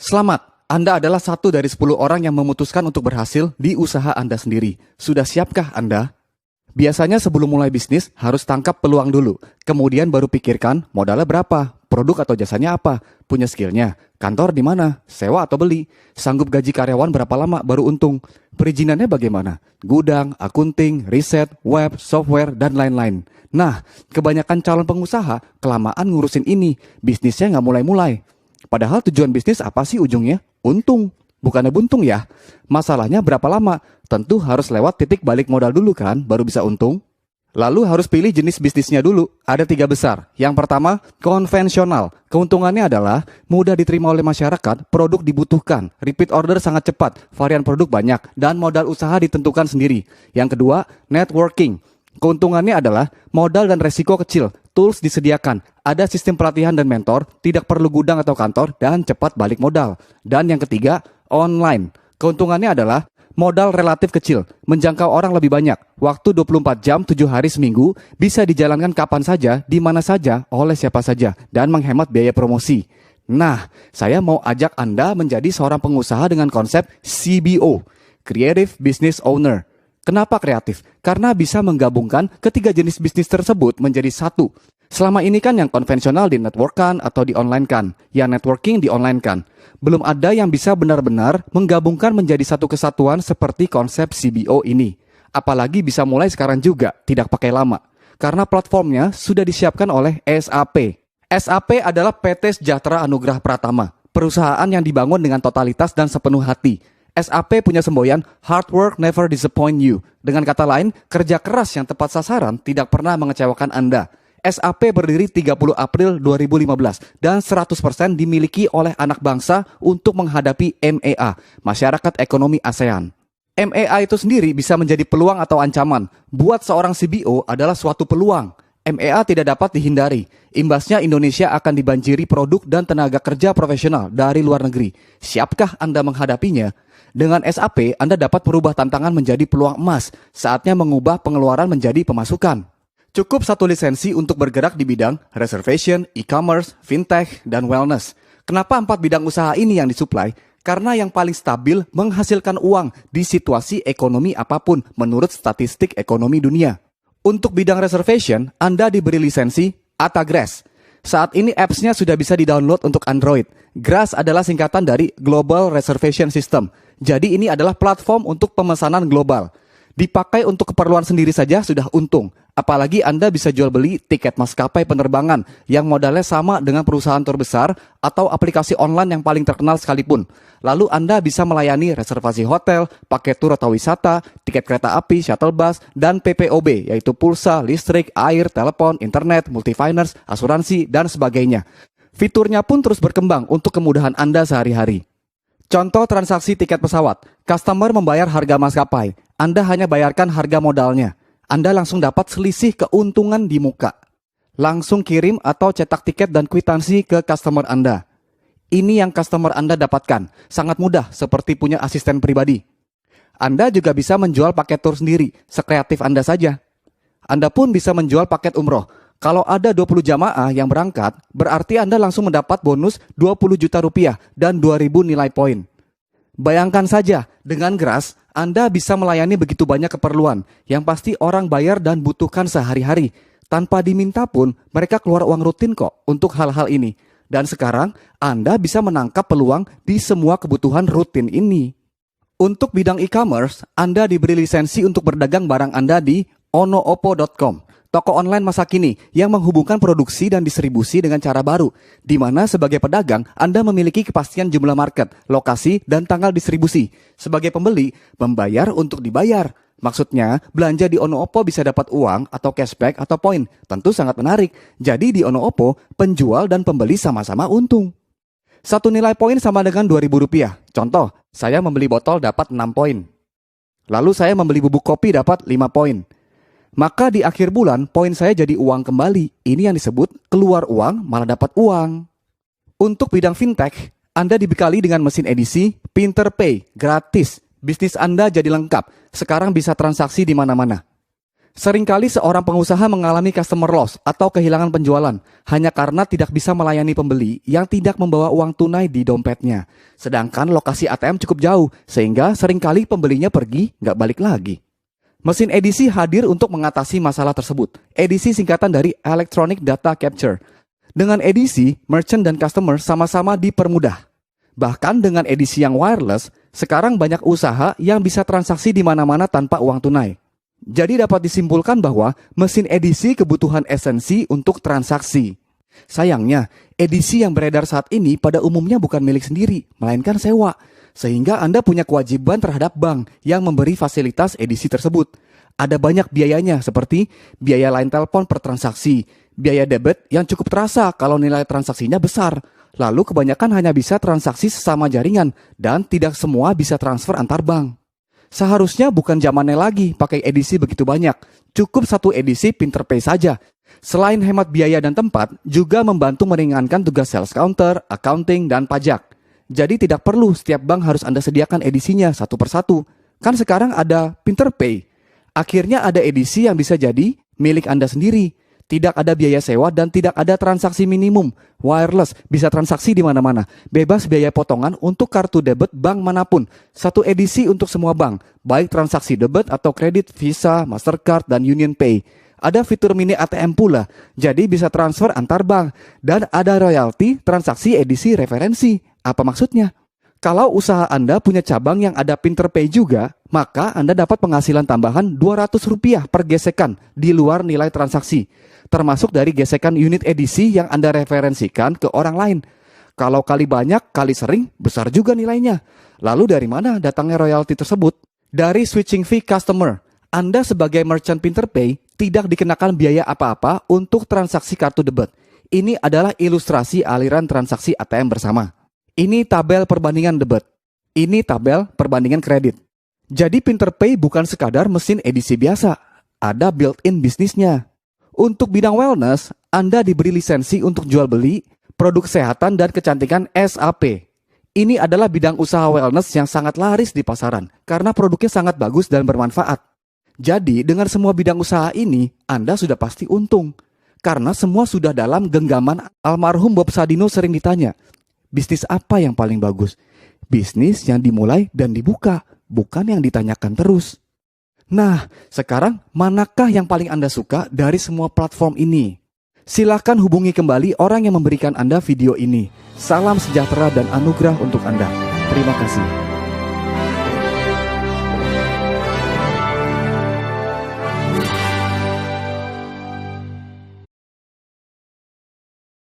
Selamat, Anda adalah satu dari 10 orang yang memutuskan untuk berhasil di usaha Anda sendiri. Sudah siapkah Anda? Biasanya sebelum mulai bisnis harus tangkap peluang dulu. Kemudian baru pikirkan modalnya berapa, produk atau jasanya apa, punya skillnya, kantor di mana, sewa atau beli, sanggup gaji karyawan berapa lama baru untung, perizinannya bagaimana, gudang, akunting, riset, web, software, dan lain-lain. Nah, kebanyakan calon pengusaha kelamaan ngurusin ini, bisnisnya nggak mulai-mulai. Padahal tujuan bisnis apa sih ujungnya? Untung, bukannya buntung ya. Masalahnya berapa lama? Tentu harus lewat titik balik modal dulu kan, baru bisa untung. Lalu harus pilih jenis bisnisnya dulu. Ada 3 besar. Yang pertama, konvensional. Keuntungannya adalah mudah diterima oleh masyarakat, produk dibutuhkan, repeat order sangat cepat, varian produk banyak, dan modal usaha ditentukan sendiri. Yang kedua, networking. Keuntungannya adalah modal dan resiko kecil, tools disediakan, ada sistem pelatihan dan mentor, tidak perlu gudang atau kantor, dan cepat balik modal. Dan yang ketiga, online. Keuntungannya adalah modal relatif kecil, menjangkau orang lebih banyak, waktu 24 jam 7 hari seminggu, bisa dijalankan kapan saja, di mana saja, oleh siapa saja, dan menghemat biaya promosi. Nah, saya mau ajak Anda menjadi seorang pengusaha dengan konsep CBO, Creative Business Owner. Kenapa kreatif? Karena bisa menggabungkan ketiga jenis bisnis tersebut menjadi satu. Selama ini kan yang konvensional di network-kan atau di online-kan, yang networking di online-kan. Belum ada yang bisa benar-benar menggabungkan menjadi satu kesatuan seperti konsep CBO ini. Apalagi bisa mulai sekarang juga, tidak pakai lama. Karena platformnya sudah disiapkan oleh SAP. SAP adalah PT Sejahtera Anugrah Pratama, perusahaan yang dibangun dengan totalitas dan sepenuh hati. SAP punya semboyan hard work never disappoint you. Dengan kata lain, kerja keras yang tepat sasaran tidak pernah mengecewakan Anda. SAP berdiri 30 April 2015 dan 100% dimiliki oleh anak bangsa untuk menghadapi MEA, Masyarakat Ekonomi ASEAN. MEA itu sendiri bisa menjadi peluang atau ancaman. Buat seorang CBO adalah suatu peluang. MEA tidak dapat dihindari. Imbasnya Indonesia akan dibanjiri produk dan tenaga kerja profesional dari luar negeri. Siapkah Anda menghadapinya? Dengan SAP, Anda dapat merubah tantangan menjadi peluang emas. Saatnya mengubah pengeluaran menjadi pemasukan. Cukup satu lisensi untuk bergerak di bidang reservation, e-commerce, fintech, dan wellness. Kenapa 4 bidang usaha ini yang disuplai? Karena yang paling stabil menghasilkan uang di situasi ekonomi apapun menurut statistik ekonomi dunia. Untuk bidang reservation, Anda diberi lisensi AtaGrass. Saat ini apps-nya sudah bisa di-download untuk Android. GRAS adalah singkatan dari Global Reservation System. Jadi ini adalah platform untuk pemesanan global. Dipakai untuk keperluan sendiri saja sudah untung. Apalagi Anda bisa jual beli tiket maskapai penerbangan yang modalnya sama dengan perusahaan terbesar atau aplikasi online yang paling terkenal sekalipun. Lalu Anda bisa melayani reservasi hotel, paket tur atau wisata, tiket kereta api, shuttle bus, dan PPOB yaitu pulsa, listrik, air, telepon, internet, multi-finance, asuransi, dan sebagainya. Fiturnya pun terus berkembang untuk kemudahan Anda sehari-hari. Contoh transaksi tiket pesawat. Customer membayar harga maskapai. Anda hanya bayarkan harga modalnya. Anda langsung dapat selisih keuntungan di muka. Langsung kirim atau cetak tiket dan kwitansi ke customer Anda. Ini yang customer Anda dapatkan. Sangat mudah, seperti punya asisten pribadi. Anda juga bisa menjual paket tur sendiri, sekreatif Anda saja. Anda pun bisa menjual paket umroh. Kalau ada 20 jamaah yang berangkat, berarti Anda langsung mendapat bonus 20 juta rupiah dan 2.000 nilai poin. Bayangkan saja, dengan GRAS, Anda bisa melayani begitu banyak keperluan yang pasti orang bayar dan butuhkan sehari-hari. Tanpa diminta pun, mereka keluar uang rutin kok untuk hal-hal ini. Dan sekarang, Anda bisa menangkap peluang di semua kebutuhan rutin ini. Untuk bidang e-commerce, Anda diberi lisensi untuk berdagang barang Anda di onoopo.com. Toko online masa kini yang menghubungkan produksi dan distribusi dengan cara baru, di mana sebagai pedagang Anda memiliki kepastian jumlah market, lokasi, dan tanggal distribusi. Sebagai pembeli, membayar untuk dibayar. Maksudnya, belanja di Onoopo bisa dapat uang atau cashback atau poin. Tentu sangat menarik. Jadi di Onoopo, penjual dan pembeli sama-sama untung. Satu nilai poin sama dengan Rp2.000. Contoh, saya membeli botol dapat 6 poin. Lalu saya membeli bubuk kopi dapat 5 poin. Maka di akhir bulan, poin saya jadi uang kembali. Ini yang disebut keluar uang malah dapat uang. Untuk bidang fintech, Anda dibekali dengan mesin edisi, PinterPay, gratis. Bisnis Anda jadi lengkap. Sekarang bisa transaksi di mana-mana. Seringkali seorang pengusaha mengalami customer loss atau kehilangan penjualan hanya karena tidak bisa melayani pembeli yang tidak membawa uang tunai di dompetnya. Sedangkan lokasi ATM cukup jauh, sehingga seringkali pembelinya pergi nggak balik lagi. Mesin edisi hadir untuk mengatasi masalah tersebut. Edisi singkatan dari Electronic Data Capture. Dengan edisi, merchant dan customer sama-sama dipermudah. Bahkan dengan edisi yang wireless, sekarang banyak usaha yang bisa transaksi di mana-mana tanpa uang tunai. Jadi dapat disimpulkan bahwa mesin edisi kebutuhan esensi untuk transaksi. Sayangnya, edisi yang beredar saat ini pada umumnya bukan milik sendiri, melainkan sewa. Sehingga Anda punya kewajiban terhadap bank yang memberi fasilitas edisi tersebut. Ada banyak biayanya seperti biaya line telepon per transaksi, biaya debit yang cukup terasa kalau nilai transaksinya besar. Lalu kebanyakan hanya bisa transaksi sesama jaringan dan tidak semua bisa transfer antar bank. Seharusnya bukan zamannya lagi pakai edisi begitu banyak. Cukup satu edisi PinterPay saja. Selain hemat biaya dan tempat, juga membantu meringankan tugas sales counter, accounting, dan pajak. Jadi tidak perlu setiap bank harus Anda sediakan edisinya satu persatu. Kan sekarang ada PinterPay. Akhirnya ada edisi yang bisa jadi milik Anda sendiri. Tidak ada biaya sewa dan tidak ada transaksi minimum. Wireless, bisa transaksi di mana-mana. Bebas biaya potongan untuk kartu debit bank manapun. Satu edisi untuk semua bank, baik transaksi debit atau kredit Visa, Mastercard, dan UnionPay. Ada fitur mini ATM pula, jadi bisa transfer antar bank. Dan ada royalti transaksi edisi referensi. Apa maksudnya? Kalau usaha Anda punya cabang yang ada PinterPay juga, maka Anda dapat penghasilan tambahan Rp200 per gesekan di luar nilai transaksi, termasuk dari gesekan unit edisi yang Anda referensikan ke orang lain. Kalau kali banyak, kali sering, besar juga nilainya. Lalu dari mana datangnya royalti tersebut? Dari switching fee customer. Anda sebagai merchant PinterPay tidak dikenakan biaya apa-apa untuk transaksi kartu debit. Ini adalah ilustrasi aliran transaksi ATM bersama. Ini tabel perbandingan debit. Ini tabel perbandingan kredit. Jadi PinterPay bukan sekadar mesin edisi biasa. Ada built-in bisnisnya. Untuk bidang wellness, Anda diberi lisensi untuk jual beli produk kesehatan dan kecantikan SAP. Ini adalah bidang usaha wellness yang sangat laris di pasaran karena produknya sangat bagus dan bermanfaat. Jadi dengan semua bidang usaha ini, Anda sudah pasti untung. Karena semua sudah dalam genggaman almarhum Bob Sadino sering ditanya, bisnis apa yang paling bagus? Bisnis yang dimulai dan dibuka, bukan yang ditanyakan terus. Nah, sekarang manakah yang paling Anda suka dari semua platform ini? Silakan hubungi kembali orang yang memberikan Anda video ini. Salam sejahtera dan anugerah untuk Anda. Terima kasih.